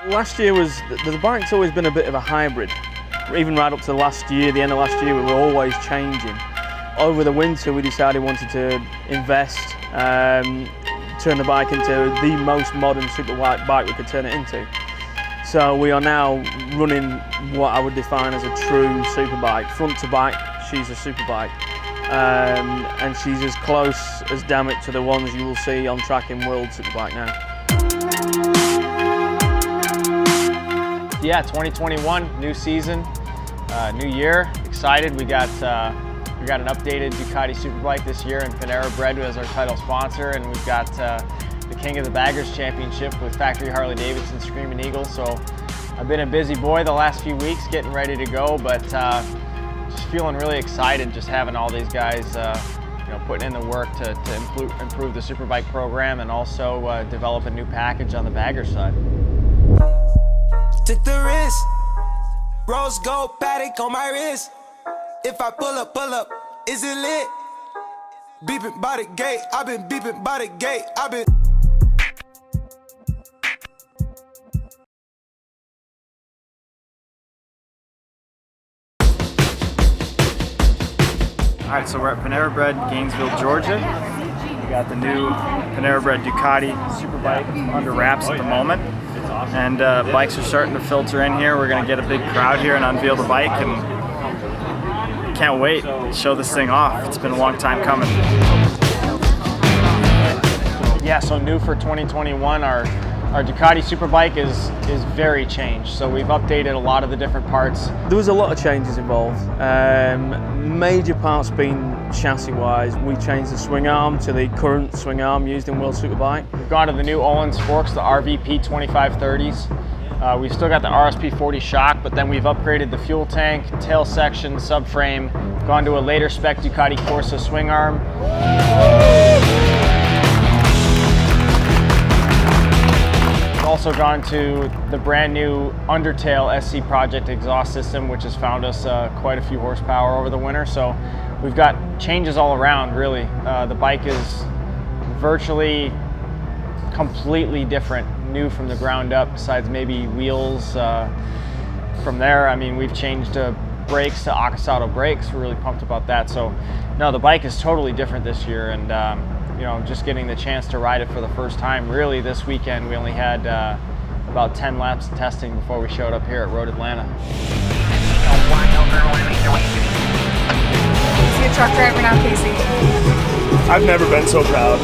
Last year the bike's always been a bit of a hybrid. Even right up to last year, the end of last year, we were always changing. Over the winter, we decided we wanted to invest, turn the bike into the most modern superbike bike we could turn it into. So we are now running what I would define as a true superbike. Front to back, she's a superbike. And she's as close as damn it to the ones you will see on track in World Superbike now. Yeah, 2021, new season, new year. Excited. We got an updated Ducati Superbike this year, and Paneragale as our title sponsor, and we've got the King of the Baggers Championship with factory Harley Davidson, Screamin Eagle. So I've been a busy boy the last few weeks, getting ready to go, but just feeling really excited, just having all these guys, putting in the work to improve the Superbike program, and also develop a new package on the bagger side. Took the risk, rose gold paddock on my wrist. If I pull up, is it lit? Beeping by the gate, I've been beeping by the gate, I've been. All right, so we're at Paneragale, Gainesville, Georgia. We got the new Paneragale Ducati Superbike under wraps at the moment. And bikes are starting to filter in here. We're gonna get a big crowd here and unveil the bike, and can't wait to show this thing off. It's been a long time coming. Yeah, so new for 2021, our Ducati Superbike is very changed. So we've updated a lot of the different parts. There was a lot of changes involved. Major parts being chassis-wise. We changed the swing arm to the current swing arm used in World Superbike. We've gone to the new Öhlins forks, the RVP 2530s. We've still got the RSP 40 shock, but then we've upgraded the fuel tank, tail section, subframe, gone to a later spec Ducati Corsa swing arm. Also gone to the brand new Undertail SC Project exhaust system, which has found us quite a few horsepower over the winter. So we've got changes all around, really. The bike is virtually completely different, new from the ground up, besides maybe wheels. From there, I mean, we've changed brakes to Akasato brakes. We're really pumped about that. So no, the bike is totally different this year, and just getting the chance to ride it for the first time. Really, this weekend we only had about 10 laps of testing before we showed up here at Road Atlanta. See a truck driver now, Casey. I've never been so proud.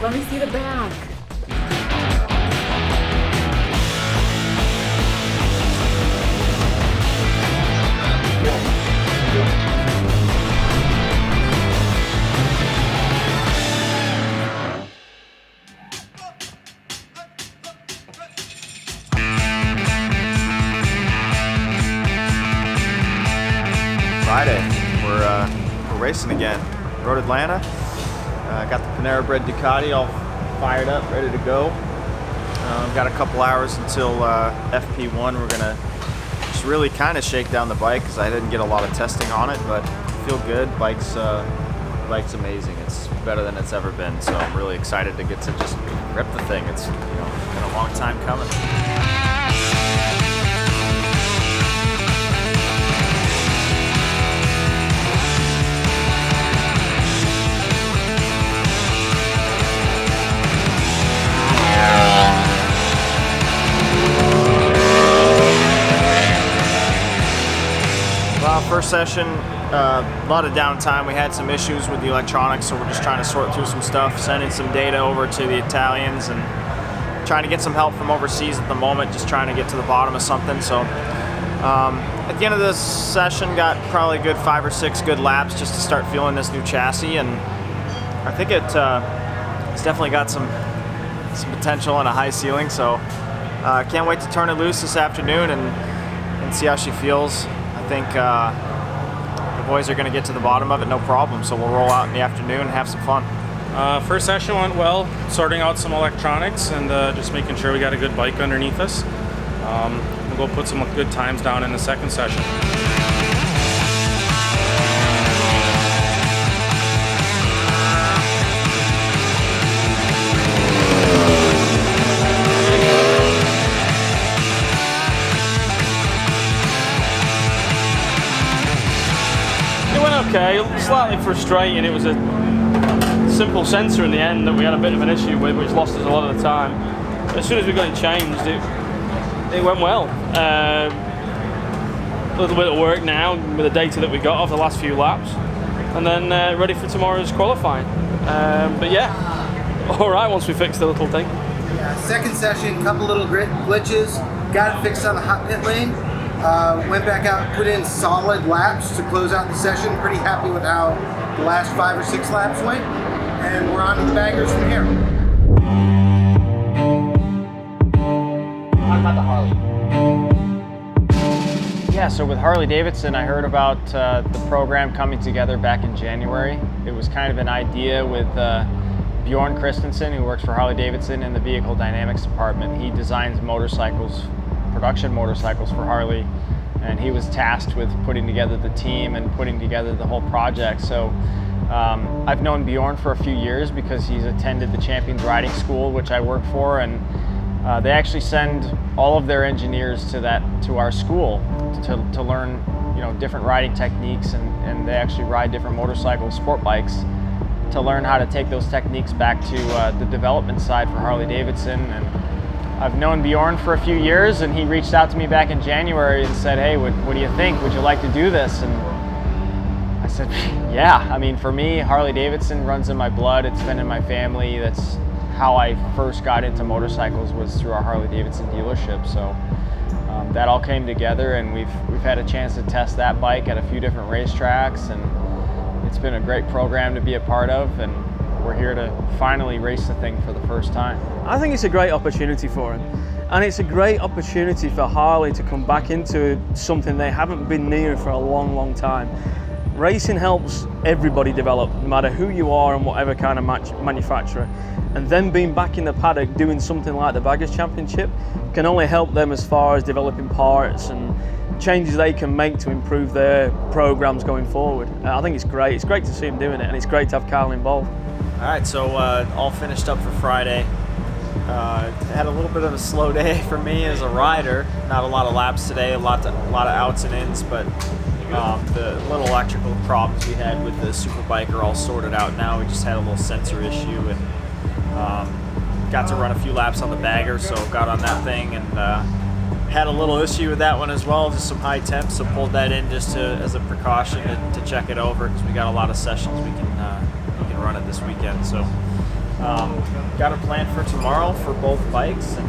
Let me see the back. Friday, we're racing again. Road Atlanta. Got the Paneragale Ducati all fired up, ready to go. Got a couple hours until FP1. We're gonna just really kind of shake down the bike because I didn't get a lot of testing on it, but I feel good. Bike's amazing. It's better than it's ever been. So I'm really excited to get to just rip the thing. It's been a long time coming. First session, a lot of downtime. We had some issues with the electronics, so we're just trying to sort through some stuff, sending some data over to the Italians, and trying to get some help from overseas at the moment, just trying to get to the bottom of something. So At the end of this session, got probably a good 5 or 6 good laps just to start feeling this new chassis, and I think it's definitely got some potential and a high ceiling. So can't wait to turn it loose this afternoon and see how she feels. I think the boys are going to get to the bottom of it no problem. So we'll roll out in the afternoon and have some fun. First session went well, sorting out some electronics and just making sure we got a good bike underneath us. We'll go put some good times down in the second session. It went okay, slightly frustrating. It was a simple sensor in the end that we had a bit of an issue with, which lost us a lot of the time. As soon as we got it changed, it went well. A little bit of work now with the data that we got off the last few laps, and then ready for tomorrow's qualifying. But yeah, all right once we fix the little thing. Yeah, second session, couple little glitches, got it fixed on the hot pit lane. Went back out, put in solid laps to close out the session. Pretty happy with how the last 5 or 6 laps went, and we're on to the baggers from here. Talk about the Harley. Yeah, so with Harley Davidson, I heard about the program coming together back in January. It was kind of an idea with Bjorn Christensen, who works for Harley Davidson in the vehicle dynamics department. He designs motorcycles, production motorcycles for Harley, and he was tasked with putting together the team and putting together the whole project. So I've known Bjorn for a few years because he's attended the Champions Riding School, which I work for, and they actually send all of their engineers to our school to learn, different riding techniques, and they actually ride different motorcycles, sport bikes, to learn how to take those techniques back to the development side for Harley Davidson. And I've known Bjorn for a few years, and he reached out to me back in January and said, "Hey, what do you think? Would you like to do this?" And I said, "Yeah." I mean, for me, Harley Davidson runs in my blood. It's been in my family. That's how I first got into motorcycles, was through our Harley Davidson dealership. So that all came together, and we've had a chance to test that bike at a few different racetracks, and it's been a great program to be a part of, and we're here to finally race the thing for the first time. I think it's a great opportunity for him, and it's a great opportunity for Harley to come back into something they haven't been near for a long, long time. Racing helps everybody develop, no matter who you are and whatever kind of manufacturer. And then being back in the paddock doing something like the Baggers Championship can only help them as far as developing parts and changes they can make to improve their programs going forward. I think it's great. It's great to see him doing it, and it's great to have Kyle involved. All right, so all finished up for Friday. Had a little bit of a slow day for me as a rider. Not a lot of laps today, a lot of outs and ins, but the little electrical problems we had with the Superbike are all sorted out now. We just had a little sensor issue, and got to run a few laps on the bagger, so got on that thing and had a little issue with that one as well, just some high temps, so pulled that in just as a precaution to check it over, because we got a lot of sessions we can run it this weekend. So got a plan for tomorrow for both bikes, and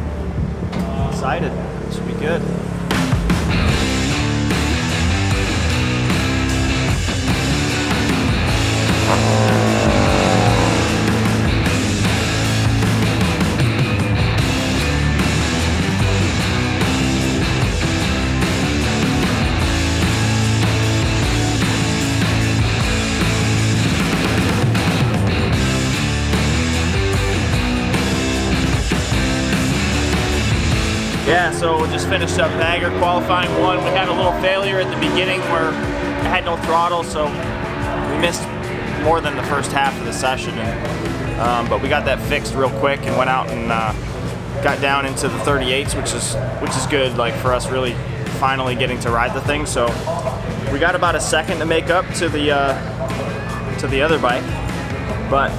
excited. It should be good. Yeah, so we just finished up bagger qualifying 1. We had a little failure at the beginning where I had no throttle, so we missed more than the first half of the session. But we got that fixed real quick and went out and got down into the 38s, which is good, like for us really finally getting to ride the thing. So we got about a second to make up to the other bike, but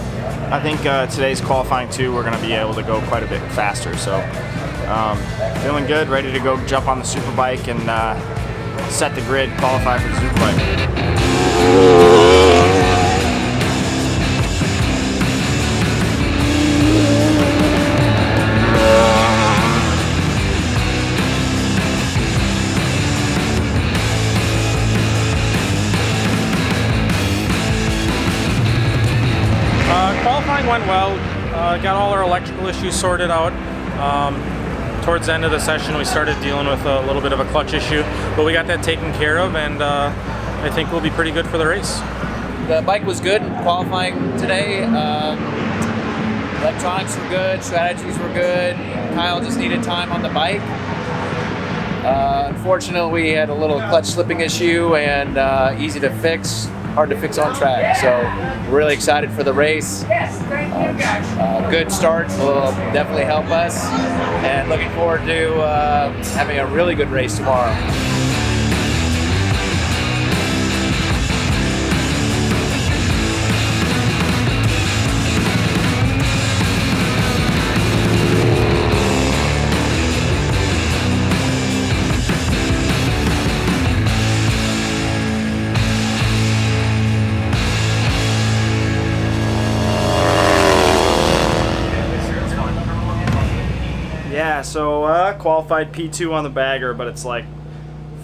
I think today's qualifying 2 we're going to be able to go quite a bit faster. So feeling good, ready to go jump on the Superbike and set the grid, qualify for the Superbike. went well. Got all our electrical issues sorted out. Towards the end of the session, we started dealing with a little bit of a clutch issue, but we got that taken care of, and I think we'll be pretty good for the race. The bike was good qualifying today. Electronics were good, strategies were good. Kyle just needed time on the bike. Unfortunately, we had a little clutch slipping issue, and easy to fix, hard to fix on track. So we're really excited for the race. Good start will definitely help us, and looking forward to having a really good race tomorrow. Yeah, so qualified P2 on the bagger, but it's like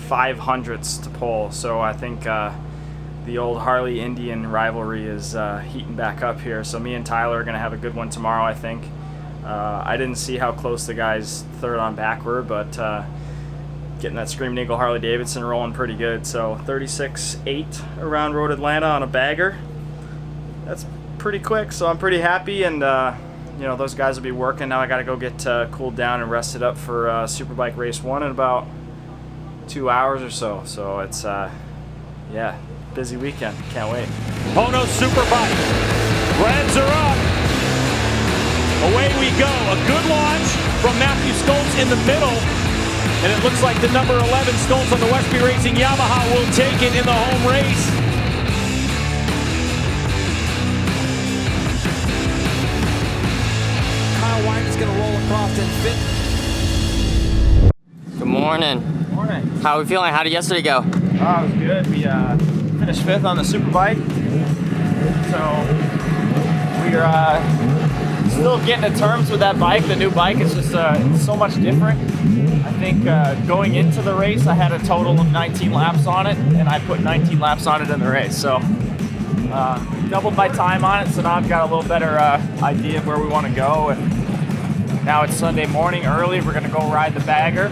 500ths to pole. So I think the old Harley Indian rivalry is heating back up here. So me and Tyler are going to have a good one tomorrow, I think. I didn't see how close the guys third on back were, but getting that Screamin' Eagle Harley Davidson rolling pretty good. So 36.8 around Road Atlanta on a bagger. That's pretty quick, so I'm pretty happy, and you know, those guys will be working. Now I got to go get cooled down and rested up for Superbike race 1 in about 2 hours or so. So it's, yeah, busy weekend. Can't wait. Pono Superbike. Reds are up. Away we go. A good launch from Matthew Stoltz in the middle. And it looks like the number 11 Stoltz on the Westby Racing Yamaha will take it in the home race. Wyman's going to roll across and fit. Good morning. Morning. How are we feeling? How did yesterday go? Oh, it was good. We finished 5th on the Superbike. So we're still getting to terms with that bike. The new bike is just so much different. I think going into the race, I had a total of 19 laps on it, and I put 19 laps on it in the race. So doubled my time on it, so now I've got a little better idea of where we want to go. And now it's Sunday morning early. We're gonna go ride the bagger,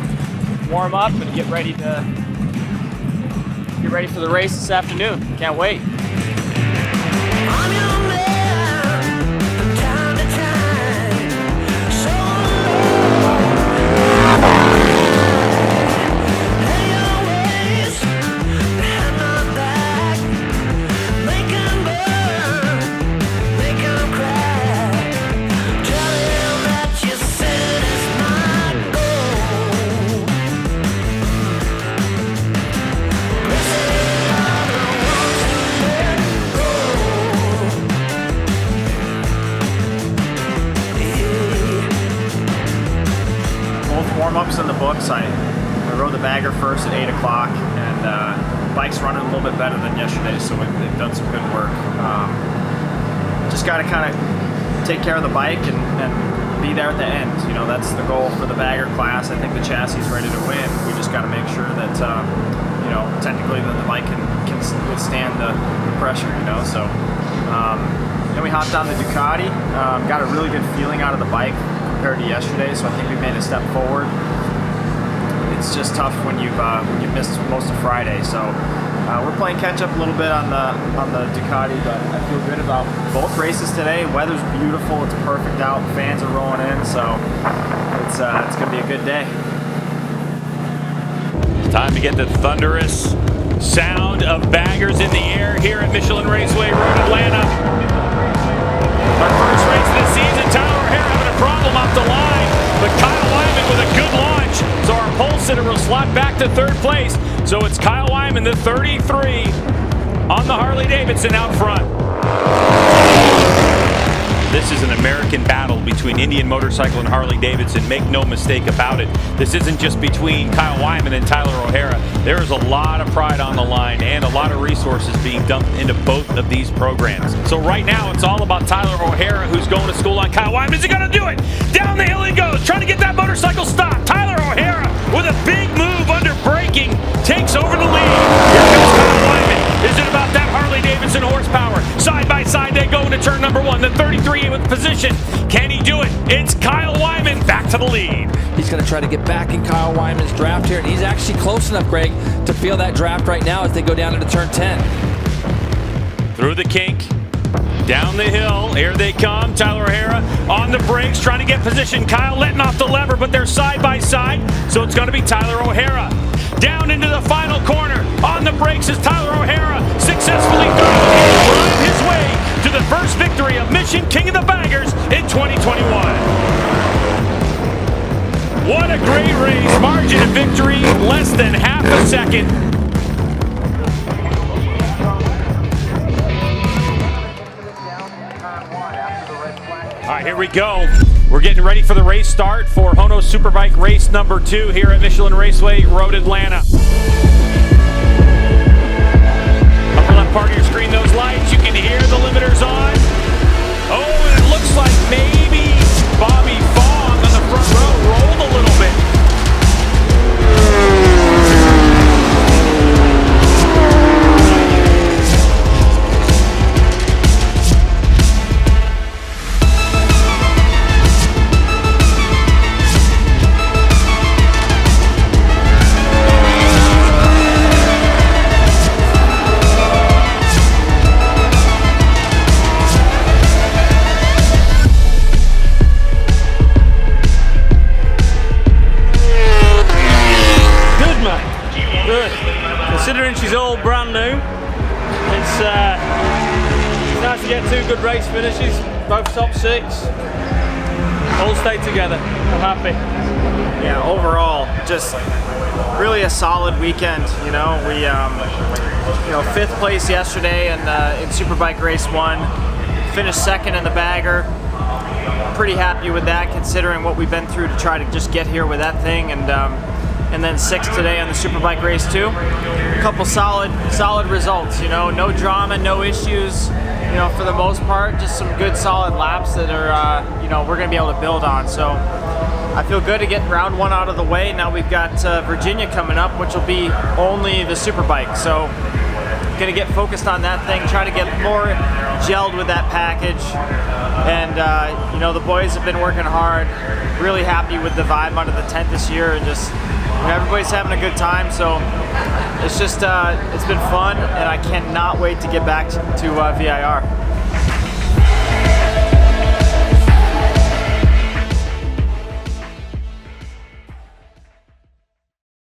warm up, and get ready for the race this afternoon. Can't wait. Warm-ups in the books. I rode the bagger first at 8 o'clock, and the bike's running a little bit better than yesterday, so they've done some good work. Just got to kind of take care of the bike and be there at the end. You know, that's the goal for the bagger class. I think the chassis is ready to win. We just got to make sure that, you know, technically that the bike can withstand the pressure, you know. So then we hopped on the Ducati. Got a really good feeling out of the bike compared to yesterday, so I think we made a step forward. It's just tough when you've missed most of Friday, so we're playing catch up a little bit on the Ducati, but I feel good about both races today. Weather's beautiful, it's perfect out, fans are rolling in, so it's gonna be a good day. Time to get the thunderous sound of baggers in the air here at Michelin Raceway, Road Atlanta. Our first race of the season, Tyler O'Hara having a problem off the line, but Kyle Wyman with a good launch, so our pole sitter will slot back to 3rd place. So it's Kyle Wyman, the 33, on the Harley Davidson out front. This is an American battle between Indian Motorcycle and Harley Davidson. Make no mistake about it. This isn't just between Kyle Wyman and Tyler O'Hara. There is a lot of pride on the line and a lot of resources being dumped into both of these programs. So right now, it's all about Tyler O'Hara, who's going to school on Kyle Wyman. Is he going to do it? Down the hill he goes, trying to get that motorcycle stopped. Tyler O'Hara with a big move under braking takes over the lead. Here comes Kyle Wyman. Is it about that Harley Davidson? Davidson horsepower. Side by side they go into turn number 1. The 33 with position. Can he do it? It's Kyle Wyman back to the lead. He's going to try to get back in Kyle Wyman's draft here, and he's actually close enough, Greg, to feel that draft right now as they go down into turn 10. Through the kink. Down the hill, here they come. Tyler O'Hara on the brakes, trying to get position. Kyle letting off the lever, but they're side by side, so it's going to be Tyler O'Hara. Down into the final corner. On the brakes is Tyler O'Hara, successfully drive his way to the first victory of Mission King of the Baggers in 2021. What a great race. Margin of victory, less than half a second. All right, here we go. We're getting ready for the race start for Hono Superbike race number 2 here at Michelin Raceway, Road Atlanta. Upper left part of your screen, those lights, you can hear the limiters on. Oh, and it looks like maybe Bobby Fong on the front row rolled a little bit. Considering she's all brand new, it's nice to get 2 good race finishes, both top 6, all stayed together. I'm happy. Yeah, overall, just really a solid weekend. You know, we 5th place yesterday in Superbike race 1, finished 2nd in the bagger. Pretty happy with that, considering what we've been through to try to just get here with that thing, and then 6th today on the Superbike race 2. A couple solid results, you know, no drama, no issues, you know, for the most part, just some good solid laps that are, you know, we're gonna be able to build on. So I feel good to get round 1 out of the way. Now we've got Virginia coming up, which will be only the Superbike. So gonna get focused on that thing, try to get more gelled with that package. And you know, the boys have been working hard, really happy with the vibe under the tent this year, and just, you know, everybody's having a good time. So it's just, it's been fun, and I cannot wait to get back to VIR.